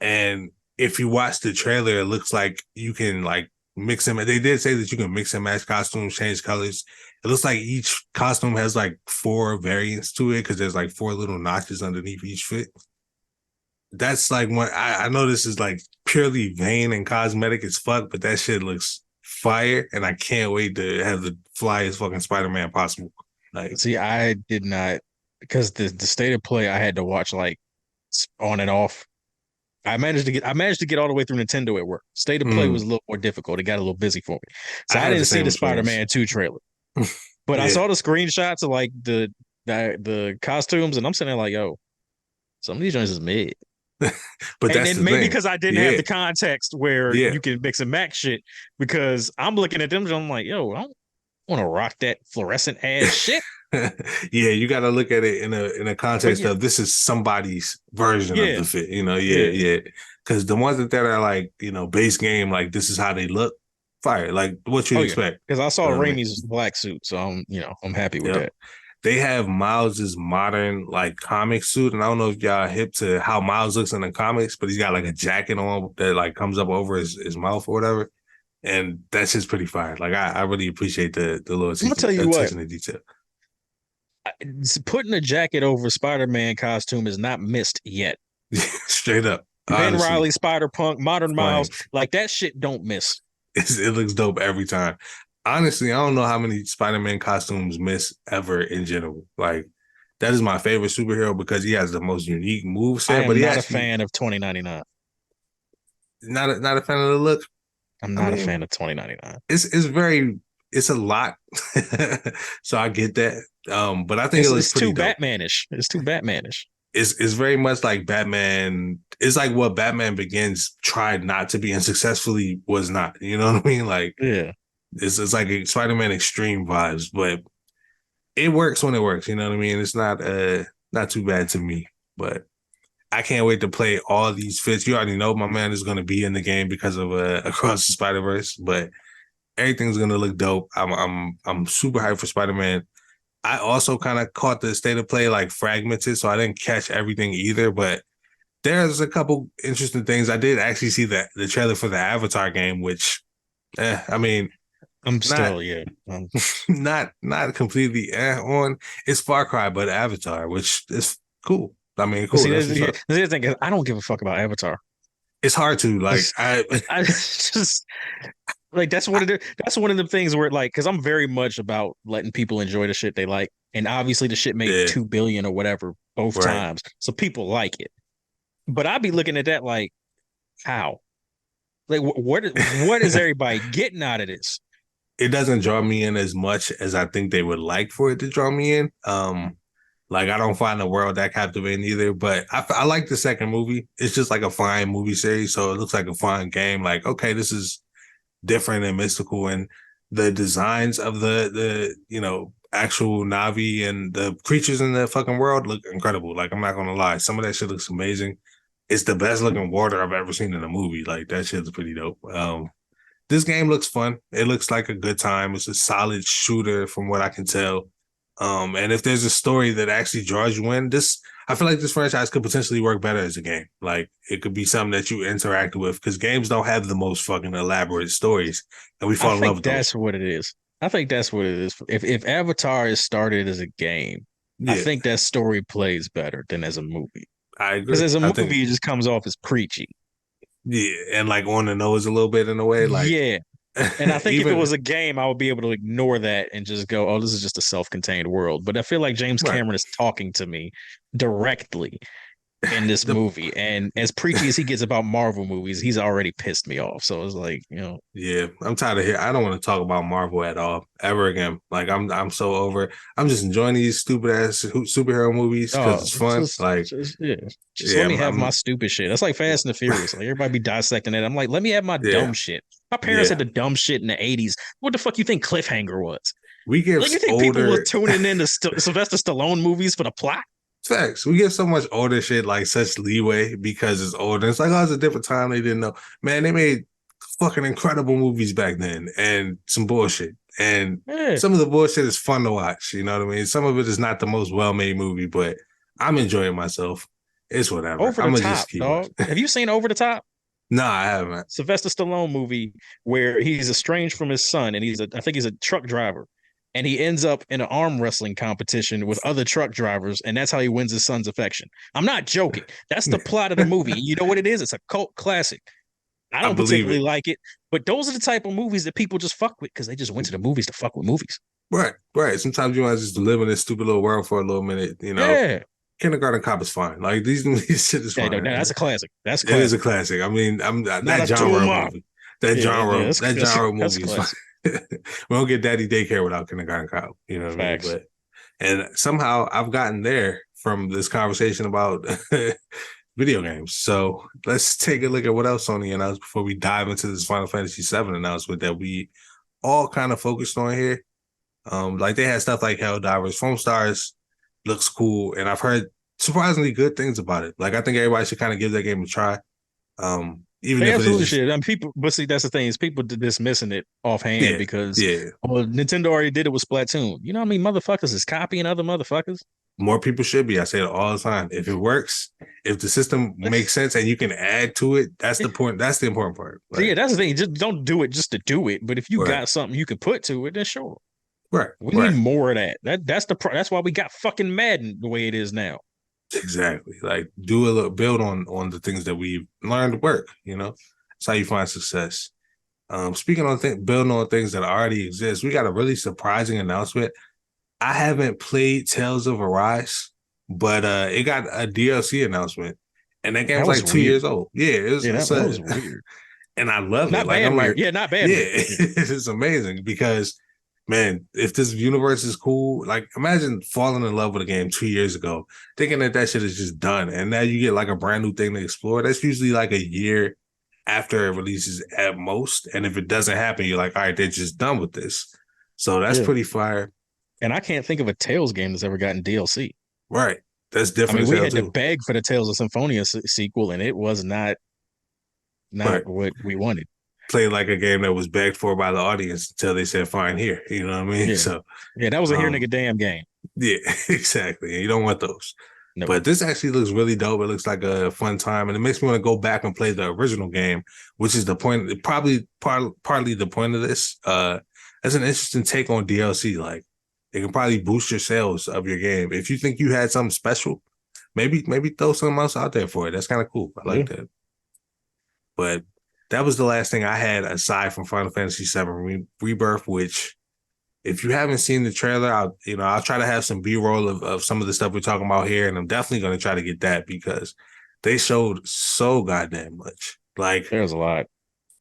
And if you watch the trailer, it looks like you can like mix them. They did say that you can mix and match costumes, change colors. It looks like each costume has like 4 variants to it because there's like 4 little notches underneath each fit. That's like one. I know this is like purely vain and cosmetic as fuck, but that shit looks fire, and I can't wait to have the flyest fucking Spider-Man possible. Like, See, I did not, because the state of play I had to watch like on and off. I managed to get all the way through Nintendo at work. State of play was a little more difficult. It got a little busy for me. I So I had the didn't see same the experience. Spider-Man 2 trailer. But I Yeah, saw the screenshots of like the costumes, and I'm sitting there like, yo, some of these joints is mid. but And that's then the maybe thing. because I didn't have Yeah, the context where yeah. you can mix and match shit, because I'm looking at them, and I'm like, yo, I don't want to rock that fluorescent ass shit. Yeah, you got to look at it in a But context yeah, of this is somebody's version of yeah, the fit. Yeah, yeah. yeah. Because the ones that are like base game, like this is how they look. Fire, like what you'd Oh yeah. expect. Because I saw You know what I mean? Raimi's black suit, so I'm happy with Yep. that. They have Miles's modern like comic suit, and I don't know if y'all hip to how Miles looks in the comics, but he's got like a jacket on that like comes up over his mouth or whatever, and that's just pretty fire. Like I really appreciate the little I'm gonna tell you what, attention to detail. putting a jacket over Spider-Man costume is not missed yet. Straight up, Ben honestly, Riley, Spider-Punk, Modern Miles, flames. like that shit don't miss. It looks dope every time. Honestly, I don't know how many Spider-Man costumes miss ever in general. Like that is my favorite superhero because he has the most unique move I set, but am he not a actually fan of 2099. not a fan of the look. I'm I not a fan mean, of 2099. it's a lot. So I get that. But I think it It's looks it's pretty too dope. Batmanish. It's too Batmanish. It's very much like Batman. It's like what Batman Begins tried not to be and successfully was not. You know what I mean? Like Yeah. it's like Spider-Man extreme vibes, but it works when it works. You know what I mean? It's not too bad to me, but I can't wait to play all these fits. You already know my man is going to be in the game because of Across the Spider Verse, but everything's going to look dope. I'm super hyped for Spider Man. I also kind of caught the state of play like fragmented, so I didn't catch everything either. But there's a couple interesting things. I did actually see the trailer for the Avatar game, which, I mean, I'm not still, yeah. not completely on. It's Far Cry, but Avatar, which is cool. I mean, But cool. see, That's there's, what's up. the thing is, I don't give a fuck about Avatar. It's hard to like. I just like that's one of the things where like because I'm very much about letting people enjoy the shit they like, and obviously the shit made Yeah, 2 billion or whatever both right. times, so people like it. But I'd be looking at that like, how? Like, what is everybody getting out of this? It doesn't draw me in as much as I think they would like for it to draw me in. Like I don't find the world that captivating either, but I like the second movie. It's just like a fine movie series, so it looks like a fun game. Like, okay, this is different and mystical, and the designs of the actual Navi and the creatures in the fucking world look incredible. Like I'm not gonna lie, some of that shit looks amazing. It's the best looking water I've ever seen in a movie. Like that shit's pretty dope. This game looks fun. It looks like a good time. It's a solid shooter from what I can tell. And if there's a story that actually draws you in, this I feel like this franchise could potentially work better as a game. Like it could be something that you interact with because games don't have the most fucking elaborate stories, and we I fall in love think with those. that's what it is. I think that's what it is. If Avatar is started as a game, I Yeah, think that story plays better than as a movie. I Because agree. as a I think movie, it just comes off as preachy. yeah, and like on the nose a little bit in a way. Like Yeah. And I think if it even was a game, I would be able to ignore that and just go, oh, this is just a self-contained world. But I feel like James right Cameron is talking to me directly in this the movie. And as preachy as he gets about Marvel movies, he's already pissed me off. So it's like, Yeah, I'm tired of here. I don't want to talk about Marvel at all ever again. Like I'm so over it. I'm just enjoying these stupid ass superhero movies because oh, it's fun. Like just yeah. Just yeah, let me have my stupid shit. That's like Fast and the Furious. Like everybody be dissecting it. I'm like, let me have my yeah, dumb shit. My parents had yeah. the dumb shit in the 80s. What the fuck you think Cliffhanger was? We give Like you think people was older tuning in to Sylvester Stallone movies for the plot? facts. We give so much older shit like such leeway because it's older. It's like oh, it's a different time. They didn't know. Man, they made fucking incredible movies back then and some bullshit. And Yeah. some of the bullshit is fun to watch. You know what I mean? Some of it is not the most well made movie, but I'm enjoying myself. It's whatever. Over the I'm gonna top, just keep dog. watching. Have you seen Over the Top? No, I haven't. Sylvester Stallone movie where he's estranged from his son and I think he's a truck driver. And he ends up in an arm wrestling competition with other truck drivers, and that's how he wins his son's affection. I'm not joking. That's the plot of the movie. You know what it is? It's a cult classic. I I don't believe particularly it. like it, but those are the type of movies that people just fuck with because they just went to the movies to fuck with movies. Right, right. Sometimes you want to just live in this stupid little world for a little minute. You know, Yeah. Kindergarten Cop is fine. Like these shit is Yeah, no, fine. that's a classic. That's a It is a classic. classic. I mean, I'm Not that a genre of tumor. movie. Yeah, yeah, That genre of that's a movie is fine. classic. We don't get Daddy Daycare without Kindergarten Cop. You know what I mean? Facts. But and somehow I've gotten there from this conversation about video games. So let's take a look at what else Sony announced before we dive into this Final Fantasy VII announcement that we all kind of focused on here. Like they had stuff like Helldivers, Foam Stars looks cool, and I've heard surprisingly good things about it. Like I think everybody should kind of give that game a try. Even They if it is absolutely just should. I mean, people, but see, that's the thing is people dismissing it offhand yeah, because yeah. well, Nintendo already did it with Splatoon. You know how many motherfuckers is copying other motherfuckers? More people should be. I say it all the time. If it works, if the system makes sense and you can add to it, that's the point. That's the important part. Yeah, Like that's the thing. Just don't do it just to do it. But if you right, got something you can put to it, then sure. right, We need right. more of that. That's why we got fucking Madden the way it is now. Exactly. Like do a little build on the things that we've learned work. You know, that's how you find success. Speaking on building on things that already exist, we got a really surprising announcement. I haven't played Tales of Arise, but it got a DLC announcement, and that game That was was like 2 years weird. old. Yeah, Yeah, it's that a, was weird. and I love it. Not Like bad I'm weird. like, Yeah, not bad yeah, weird. Yeah. it's amazing because man, if this universe is cool, like imagine falling in love with a game 2 years ago, thinking that that shit is just done, and now you get like a brand new thing to explore. That's usually like a year after it releases at most, and if it doesn't happen, you're like, all right, they're just done with this. So that's Yeah. pretty fire. And I can't think of a Tales game that's ever gotten DLC. Right. That's I different mean, as we hell had to too. beg for the Tales of Symphonia sequel, and it was Right. not what we wanted. Played like a game that was begged for by the audience until they said, fine, here. You know what I mean? Yeah, So, yeah, that was a here um, nigga damn game. yeah, exactly. And you don't want those. No, But this actually looks really dope. It looks like a fun time, and it makes me want to go back and play the original game, which is the point. Probably partly the point of this. That's an interesting take on DLC. Like, it can probably boost your sales of your game if you think you had something special. Maybe throw something else out there for it. That's kind of cool. I yeah, like that. But that was the last thing I had aside from Final Fantasy VII Rebirth, which if you haven't seen the trailer, I'll try to have some B-roll of some of the stuff we're talking about here, and I'm definitely gonna try to get that because they showed so goddamn much. Like, there's a lot.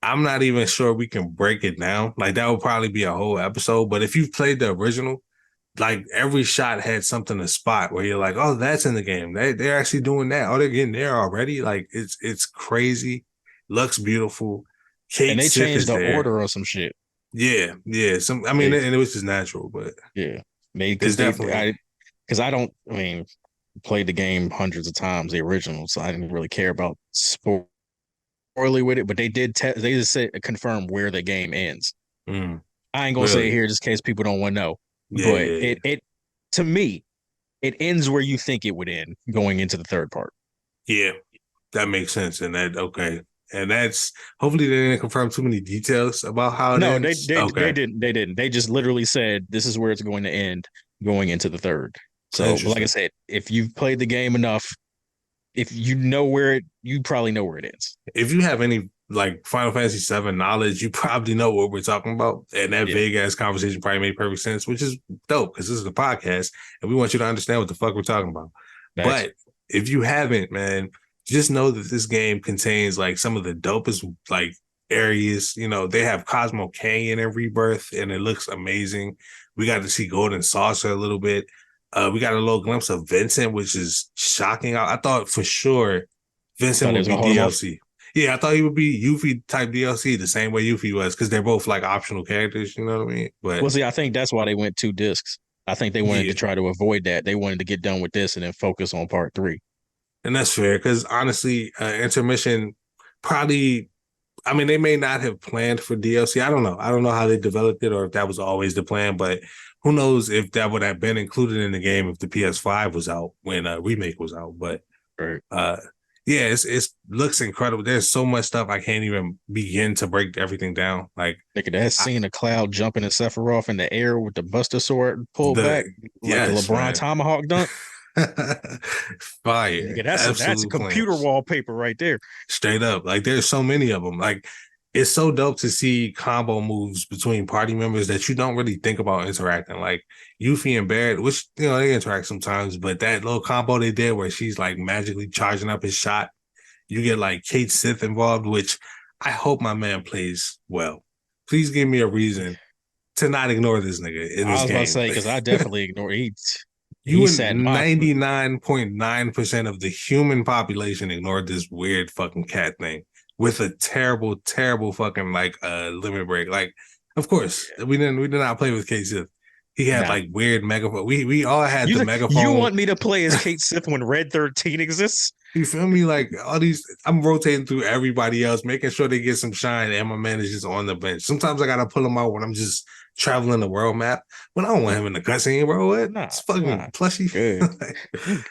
I'm not even sure we can break it down. Like, that would probably be a whole episode. But if you've played the original, like every shot had something to spot where you're like, oh, that's in the game. They're actually doing that. Oh, they're getting there already. Like, it's crazy. Looks beautiful. And Kate they Sith changed is the there. order of some shit. Yeah, yeah. Some, I mean, They, and it was just natural, but yeah, they it's because definitely. I don't. I mean, played the game hundreds of times, the original, so I didn't really care about spoiler with it. But they did. They just said confirm where the game ends. Mm, I ain't gonna say it really? here just in case people don't want to know. Yeah, But yeah, yeah. it to me, it ends where you think it would end going into the third part. Yeah, that makes sense. And that okay. And that's hopefully they didn't confirm too many details about how it No, ends. they Okay. didn't. They didn't. They just literally said this is where it's going to end going into the third. So, but like I Interesting. said, if you've played the game enough, if you probably know where it ends. If you have any like Final Fantasy VII knowledge, you probably know what we're talking about. And that Yeah, vague ass conversation probably made perfect sense, which is dope because this is a podcast and we want you to understand what the fuck we're talking about. facts. But if you haven't, man, just know that this game contains like some of the dopest like areas. You know, they have Cosmo Canyon in Rebirth and it looks amazing. We got to see Golden Saucer a little bit. We got a little glimpse of Vincent, which is shocking. I thought for sure Vincent Thought they would was be gonna hold him off. DLC. Yeah, I thought he would be Yuffie type DLC the same way Yuffie was because they're both like optional characters. You know what I mean? But Well, see, I think that's why they went 2 discs. I think they wanted to yeah, try to avoid that. They wanted to get done with this and then focus on part three. and that's fair because honestly, intermission probably. I mean, they may not have planned for DLC. I don't know. I don't know how they developed it or if that was always the plan, but who knows if that would have been included in the game if the PS5 was out when remake was out. But Right. uh yeah, it's looks incredible. There's so much stuff I can't even begin to break everything down. Like Nigga, that I, scene of Cloud jumping at Sephiroth in the air with the Buster Sword pulled back the like the yes, LeBron man. Tomahawk dunk. Fire, Nigga, that's a absolute computer flames. wallpaper right there. Straight up. Like there's so many of them. Like it's so dope to see combo moves between party members that you don't really think about interacting. Like Yuffie and Barrett, which they interact sometimes, but that little combo they did where she's like magically charging up his shot. You get like Kate Sith involved, which I hope my man plays well. Please give me a reason to not ignore this nigga in I this was about to game. say because I definitely ignored. He You sat in and my 99.9% of the human population ignored this weird fucking cat thing with a terrible, terrible fucking like limit break. Like, of course, we did not play with K-Sith. He had nah. like weird megaphone. We all had the You megaphone. want me to play as Kate Sith when Red 13 exists? You feel me? Like all these, I'm rotating through everybody else, making sure they get some shine, and my man is just on the bench. Sometimes I gotta pull him out when I'm just traveling the world map. When I don't want him in the cutscene, bro. What? Nah, It's fucking nah. plushy. Good. I'm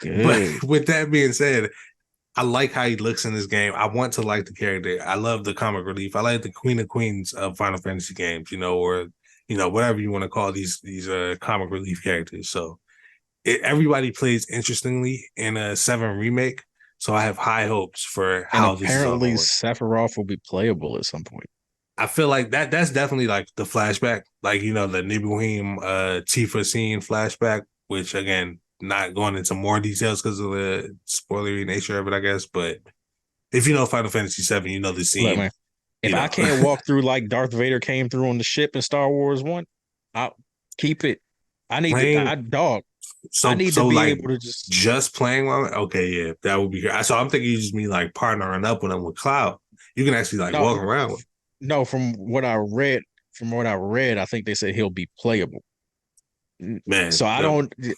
But good. with that being said, I like how he looks in this game. I want to like the character. I love the comic relief. I like the Queen of Queens of Final Fantasy games, or whatever you want to call these comic relief characters. So everybody plays interestingly in a 7 remake. So I have high hopes for And how this is all apparently gonna work. Sephiroth will be playable at some point. I feel like that's definitely like the flashback, like the Nibelheim Tifa scene flashback, which again, not going into more details because of the spoilery nature of it, I guess. But if you know Final Fantasy VII, you know the Look, scene, man, if you I know. can't walk through like Darth Vader came through on the ship in Star Wars 1, I'll keep it. I need to, Playing dog. I so need to so be like able to just just playing one, okay, yeah, that would be great. So I'm thinking you just mean like partnering up with them with Cloud. You can actually like no, walk around with. no. From what I read, I think they said he'll be playable. Man, So I no, don't. yeah,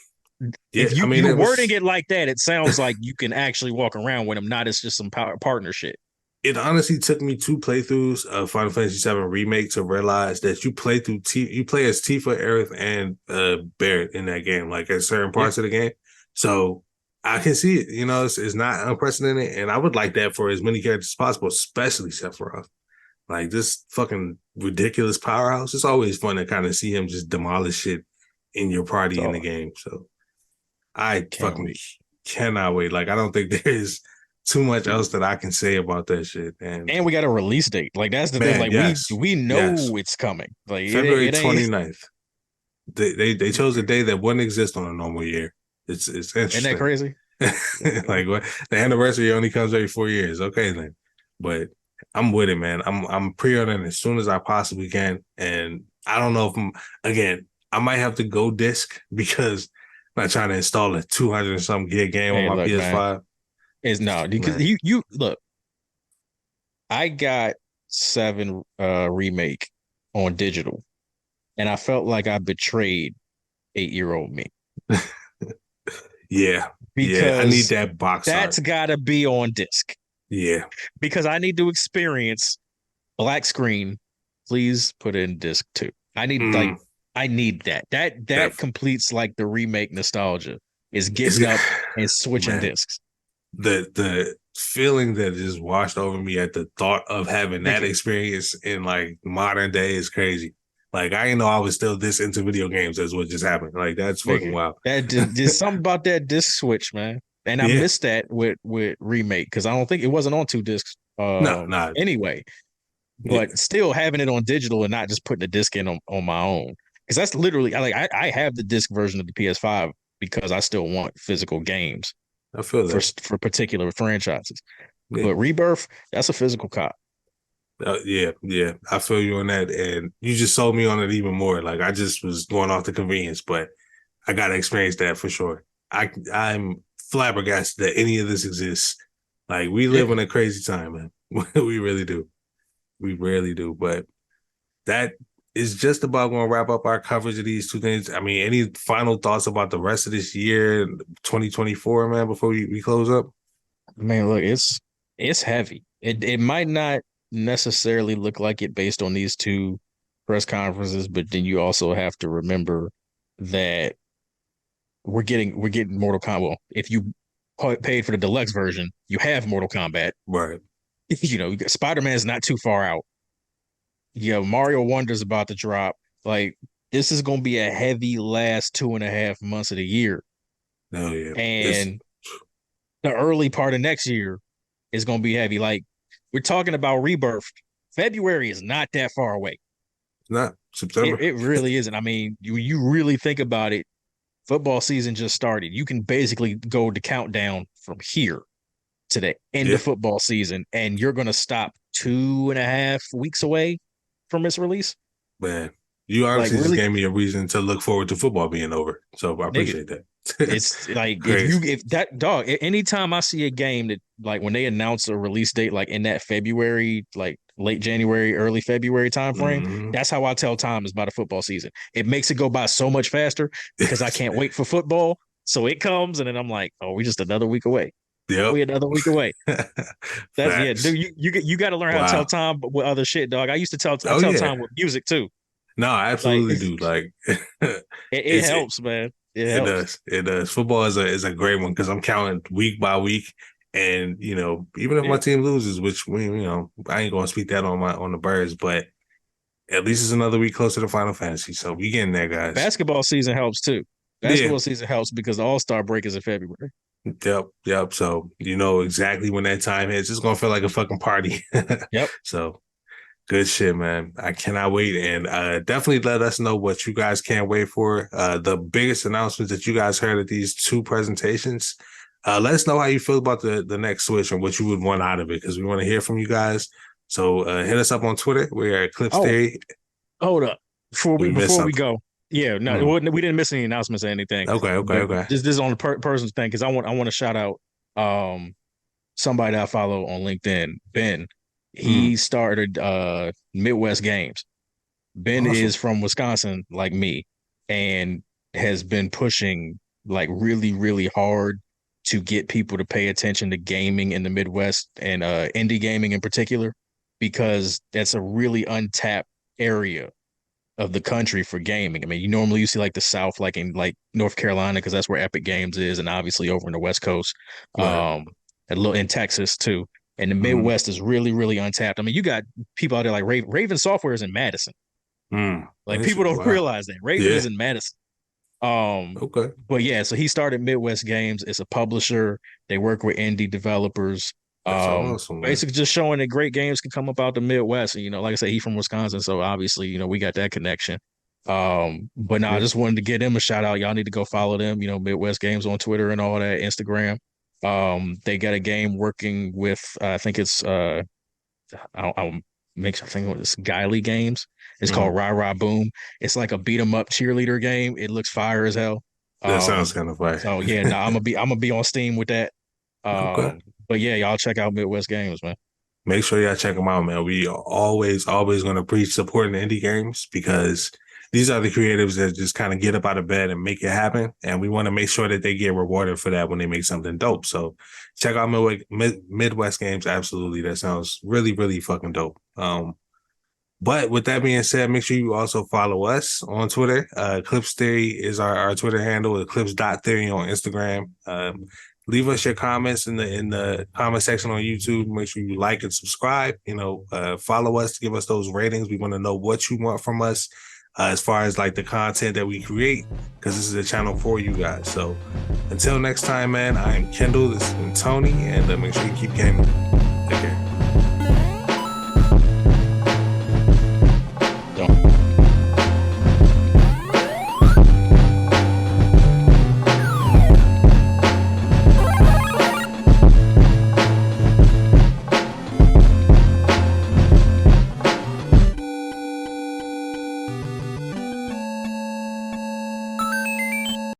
If I you mean you it wording was. it like that, it sounds like you can actually walk around with them. Not as just some partner shit. It honestly took me two playthroughs of Final Fantasy VII Remake to realize that you play as Tifa, Aerith, and Barrett in that game, like at certain Yeah. parts of the game. So I can see it. You know, it's not unprecedented, and I would like that for as many characters as possible, especially Sephiroth. Like this fucking ridiculous powerhouse. It's always fun to kind of see him just demolish shit in your party in the So game. So I can't fucking wait. cannot wait. Like I don't think there is too much else that I can say about that shit. And And we got a release date. Like that's the thing. man, Like we yes, we yes. know it's coming. Like February it ain't. 29th. They chose a day that wouldn't exist on a normal year. It's Isn't that interesting. crazy? Like what the anniversary only comes every 4 years. Okay then. But I'm with it, man. I'm pre-ordering as soon as I possibly can. And I don't know if I'm again, I might have to go disc because I'm not trying to install a 200 and some gig game on Hey, my look, man. PS5. It's no because Man. you look. I got 7 remake on digital, and I felt like I betrayed 8-year-old me Yeah. Yeah. I need because that box that's art. got to be on disc Yeah. because I need to experience black screen. Please put in disc 2. I need Mm, like I need that. That that completes like the remake nostalgia is is getting up and switching man. discs. The feeling that just washed over me at the thought of having that Nigga, experience in like modern day is crazy. Like I didn't know I was still this into video games as what just happened. Like that's fucking nigga, wild. that there's something about that disc switch, man. And I Yeah. missed that with remake because I don't think it wasn't on 2 discs No, no. anyway. Yeah. But still having it on digital and not just putting the disc in on my own because that's literally I have the disc version of the PS5 because I still want physical games I feel that. for particular franchises. Yeah. But Rebirth, that's a physical cop. Yeah, yeah. I feel you on that. And you just sold me on it even more. Like I just was going off the convenience, but I gotta experience that for sure. I'm flabbergasted that any of this exists. Like we Yeah. live in a crazy time, man. We really do. We rarely do. But that is just about going to wrap up our coverage of these two things. I mean, any final thoughts about the rest of this year, 2024, man, before we close up? Man, look, it's heavy. It might not necessarily look like it based on these 2 press conferences, but then you also have to remember that we're getting Mortal Kombat. Well, if you paid for the deluxe version, you have Mortal Kombat. Right. You know, Spider-Man's not too far out. Yeah, Mario Wonder's about to drop. Like this is gonna be a heavy last 2.5 months of the year. Oh, yeah. It's And the early part of next year is going to be heavy. Like we're talking about Rebirth. February is not that far away. not It, September. it really isn't. I mean, you really think about it, football season just started. You can basically go to countdown from here to the end Yeah, of football season, and you're going to stop 2.5 weeks away from its release. man. You Like, honestly just really, gave me a reason to look forward to football being over. So I nigga, appreciate that. it's like Crazy. if that dog anytime I see a game that like when they announce a release date like in that February, like late January, early February time frame, Hmm. that's how I tell time is by the football season. It makes it go by so much faster because I can't wait for football. So it comes and then I'm like, oh, we just another week away. Yep. We another week away. That's yeah, Facts. dude. You got to learn how to tell Wow. time with other shit, dog. I Oh tell yeah. time with music too. No, I Like absolutely do. Like it it's helps, man. It it helps. does. It does. Football is a great one because I'm counting week by week. And even if my Yeah. team loses, which I ain't gonna speak that on the birds, but at least it's another week closer to Final Fantasy. So we getting there, guys. Basketball season helps too. Yeah. Basketball season helps because the All Star break is in February. Yep. Yep. So you know exactly when that time hits. It's gonna feel like a fucking party. Yep. So good shit, man. I cannot wait. And definitely let us know what you guys can't wait for. The biggest announcements that you guys heard at these two presentations. Let us know how you feel about the next Switch and what you would want out of it because we want to hear from you guys. So hit us up on Twitter. We're at Eclipse Oh, Theory. hold up. Before we We missed before we something. go. Yeah, no, Hmm. we didn't miss any announcements or anything. Okay, okay, But okay. this is on the person's thing because I want to shout out somebody that I follow on LinkedIn, Ben. Mm, He started Midwest Games. Ben is awesome. from Wisconsin, like me, and has been pushing like really, really hard to get people to pay attention to gaming in the Midwest and indie gaming in particular, because that's a really untapped area of the country for gaming. I mean, you see like the South, like in like North Carolina, because that's where Epic Games is, and obviously over in the West Coast, Right. a little in Texas too. And the Mm-hmm. Midwest is really, really untapped. I mean, you got people out there like Raven Software is in Madison. Like people don't Wow. realize that Raven Yeah. is in Madison. Um, Okay. but yeah, so he started Midwest Games. It's a publisher. They work with indie developers. That's awesome, man. Basically just showing that great games can come up out the Midwest. And, like I said, he's from Wisconsin, so obviously, we got that connection. But no, I Yeah. just wanted to give them a shout out. Y'all need to go follow them, Midwest Games on Twitter and all that, Instagram. They got a game working with I think it's I'll make sure I think it's Guiley Games. It's Mm. called Rah Rah Boom. It's like a beat 'em up cheerleader game. It looks fire as hell. That sounds Um, kind of fun. so yeah, no, I'm gonna be on Steam with that. Okay. But yeah, y'all check out Midwest Games, man. Make sure y'all check them out, man. We are always going to preach supporting indie games because these are the creatives that just kind of get up out of bed and make it happen. And we want to make sure that they get rewarded for that when they make something dope. So check out Midwest Games. Absolutely. That sounds really, really fucking dope. But with that being said, make sure you also follow us on Twitter. Eclipse Theory is our Twitter handle, Eclipse.theory on Instagram. Leave us your comments in the comment section on YouTube. Make sure you like and subscribe. Follow us, give us those ratings. We want to know what you want from us as far as like the content that we create, because this is a channel for you guys. So until next time, man, I am Kendall. This has been Tony, and make sure you keep gaming.